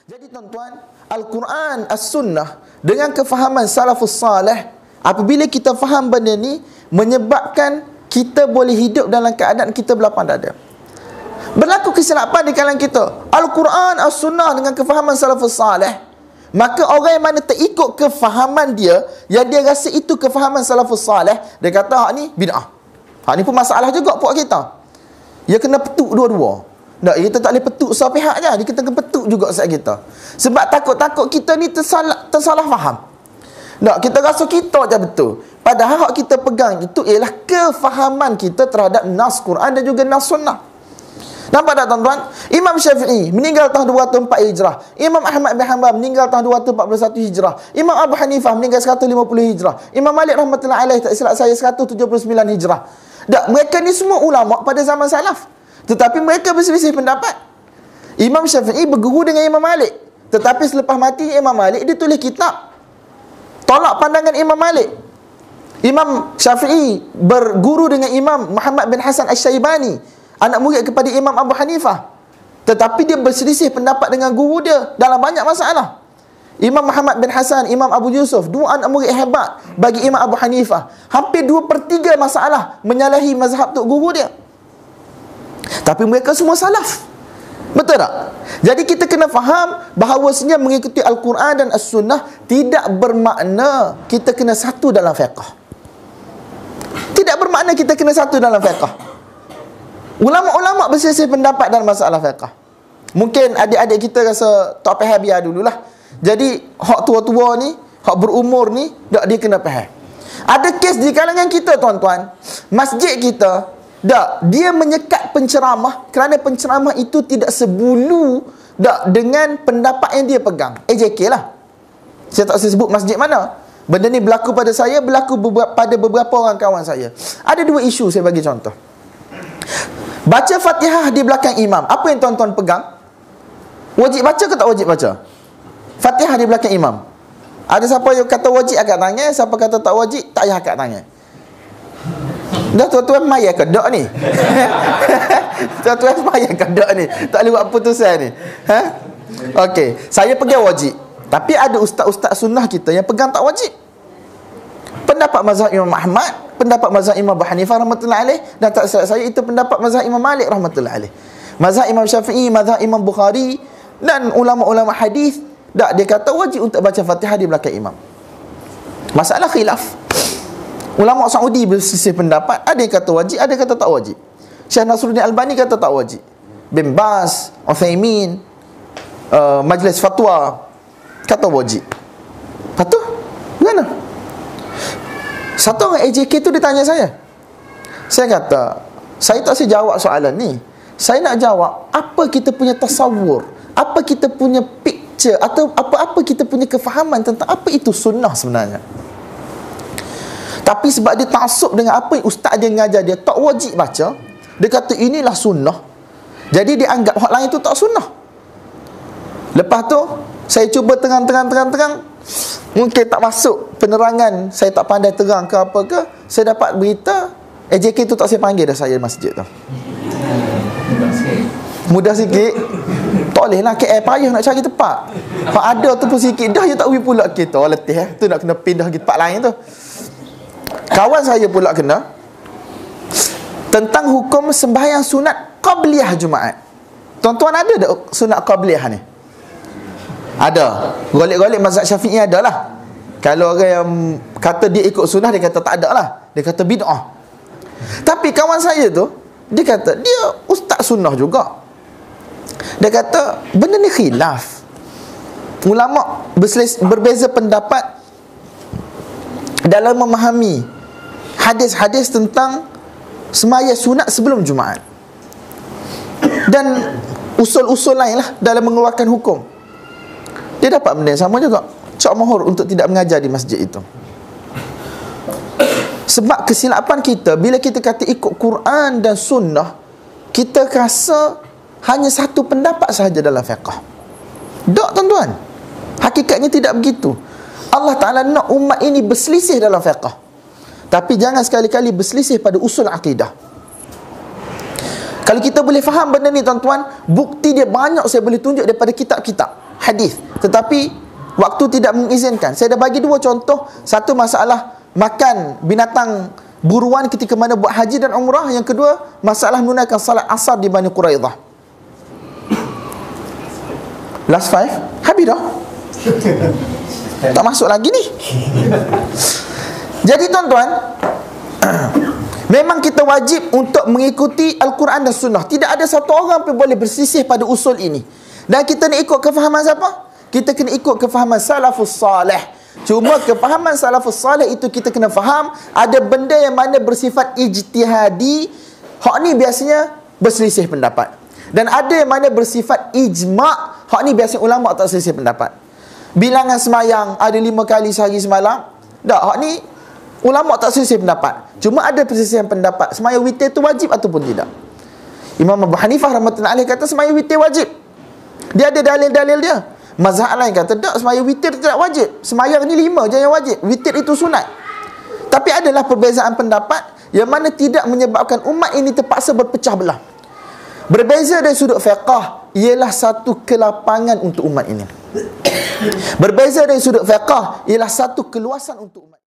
Jadi tuan-tuan, Al-Quran, As-Sunnah dengan kefahaman salafus salih, apabila kita faham benda ni, menyebabkan kita boleh hidup dalam keadaan kita berlapang dada. Berlaku kesilapan di kalangan kita. Al-Quran, As-Sunnah dengan kefahaman salafus salih, maka orang yang mana terikut kefahaman dia, yang dia rasa itu kefahaman salafus salih, dia kata hak ni bid'ah. Hak ni pun masalah juga buat kita. Dia kena petuk dua-dua. Tak, kita tak boleh petuk satu pihak je. Kita kena petuk juga saat kita. Sebab takut-takut kita ni tersalah faham. Tak, kita rasa kita je betul. Padahal hak kita pegang itu ialah kefahaman kita terhadap nas Quran dan juga nas Sunnah. Nampak tak tuan-tuan? Imam Syafi'i meninggal tahun 204 Hijrah. Imam Ahmad bin Hanbal meninggal tahun 241 Hijrah. Imam Abu Hanifah meninggal 150 Hijrah. Imam Malik rahmatullahi alaih, tak silap saya, 179 Hijrah. Tak, mereka ni semua ulama pada zaman salaf. Tetapi mereka berselisih pendapat. Imam Syafi'i berguru dengan Imam Malik, tetapi selepas mati Imam Malik, dia tulis kitab tolak pandangan Imam Malik. Imam Syafi'i berguru dengan Imam Muhammad bin Hasan Asy-Syaibani, anak murid kepada Imam Abu Hanifah, tetapi dia berselisih pendapat dengan guru dia dalam banyak masalah. Imam Muhammad bin Hasan, Imam Abu Yusuf, dua anak murid hebat bagi Imam Abu Hanifah. Hampir 2/3 masalah menyalahi mazhab tok guru dia. Tapi mereka semua salaf. Betul tak? Jadi kita kena faham bahawasanya mengikuti Al-Quran dan As-Sunnah tidak bermakna kita kena satu dalam fiqh. Tidak bermakna kita kena satu dalam fiqh. Ulama-ulama berselisih pendapat dalam masalah fiqh. Mungkin adik-adik kita rasa tak faham, biar dululah. Jadi hak tua-tua ni, hak berumur ni, tak dia kena faham. Ada kes di kalangan kita tuan-tuan, masjid kita, tak, dia menyekat penceramah kerana penceramah itu tidak sebulu tak dengan pendapat yang dia pegang. AJK lah. Saya tak sebut masjid mana. Benda ni berlaku pada saya, berlaku pada beberapa orang kawan saya. Ada dua isu saya bagi contoh. Baca Fatihah di belakang imam. Apa yang tuan-tuan pegang? Wajib baca ke tak wajib baca? Fatihah di belakang imam. Ada siapa yang kata wajib angkat tangan, siapa kata tak wajib, tak payah angkat tangan. Dah tuan-tuan mayat ke dak ni? Tuan-tuan mayat ke dak ni? Tak boleh buat putusan ni. Ha? Okey, saya pegang wajib. Tapi ada ustaz-ustaz sunnah kita yang pegang tak wajib. Pendapat mazhab Imam Ahmad, pendapat mazhab Imam Abu Hanifah rahmatullahi alaih, dan tak salah saya itu pendapat mazhab Imam Malik rahmatullahi alaih. Mazhab Imam Syafi'i, mazhab Imam Bukhari dan ulama-ulama hadis, tak, dia kata wajib untuk baca Fatihah di belakang imam. Masalah khilaf. Ulama Saudi berselisih pendapat. Ada yang kata wajib, ada yang kata tak wajib. Syekh Nasruddin Albani kata tak wajib. Bin Baz, Uthaymin, Majlis Fatwa kata wajib. Lepas tu, mana? Satu orang AJK tu dia tanya saya. Saya kata, saya tak saya jawab soalan ni. Saya nak jawab, apa kita punya tasawur, apa kita punya picture, atau apa-apa kita punya kefahaman tentang apa itu sunnah sebenarnya. Tapi sebab dia taksub dengan apa yang ustaz dia mengajar dia, tak wajib baca. Dia kata inilah sunnah. Jadi dia anggap hak lain tu tak sunnah. Lepas tu saya cuba terang. Mungkin tak masuk penerangan, saya tak pandai terang ke apa ke. Saya dapat berita AJK tu tak saya panggil dah saya masjid tu. Mudah sikit. Tak boleh lah, KL payah nak cari tempat. Hak ada tu pun sikit dah, dia tak boleh pula kita. Letih tu nak kena pindah ke tempat lain tu. Kawan saya pula kena tentang hukum sembahyang sunat qabliyah Jumaat. Tuan-tuan ada tak sunat qabliyah ni? Ada. Golek-golek mazhab Syafi'i ada lah. Kalau orang yang kata dia ikut sunnah, dia kata tak ada lah. Dia kata bid'ah. Tapi kawan saya tu, dia kata dia ustaz sunnah juga. Dia kata benda ni khilaf. Ulama berbeza pendapat dalam memahami hadis-hadis tentang semaya sunat sebelum Jumaat, dan usul-usul lain lah dalam mengeluarkan hukum. Dia dapat benda yang sama juga, cak mahur untuk tidak mengajar di masjid itu. Sebab kesilapan kita, bila kita kata ikut Quran dan Sunnah, kita rasa hanya satu pendapat sahaja dalam fiqh. Tak tuan-tuan, hakikatnya tidak begitu. Allah Ta'ala nak umat ini berselisih dalam fiqh, tapi jangan sekali-kali berselisih pada usul akidah. Kalau kita boleh faham benda ni tuan-tuan, bukti dia banyak saya boleh tunjuk daripada kitab-kitab. hadis, tetapi waktu tidak mengizinkan. Saya dah bagi dua contoh. Satu masalah makan binatang buruan ketika mana buat haji dan umrah. Yang kedua, masalah menunaikan salat asar di Bani Quraidah. Last 5 habis dah. Tak masuk lagi ni. Jadi tuan-tuan, memang kita wajib untuk mengikuti Al-Quran dan Sunnah. Tidak ada satu orang pun boleh bersisih pada usul ini. Dan kita nak ikut kefahaman siapa? Kita kena ikut kefahaman salafus salih. Cuma kefahaman salafus salih itu kita kena faham, ada benda yang mana bersifat ijtihadi. Hak ni biasanya berselisih pendapat. Dan ada yang mana bersifat ijma'. Hak ni biasanya ulama' tak selisih pendapat. Bilangan semayang ada 5 kali sehari semalam. Tak, hak ni ulama' tak selisih pendapat. Cuma ada perselisihan pendapat, semayang witir tu wajib ataupun tidak. Imam Abu Hanifah rahmatullahi alaih kata semayang witir wajib. Dia ada dalil-dalil dia. Mazhab lain kata tak, semayang witir tidak wajib. Semayang ni 5 je yang wajib, witir itu sunat. Tapi adalah perbezaan pendapat yang mana tidak menyebabkan umat ini terpaksa berpecah belah. Berbeza dari sudut fiqh ialah satu kelapangan untuk umat ini. Berbeza dari sudut fiqh ialah satu keluasan untuk umat.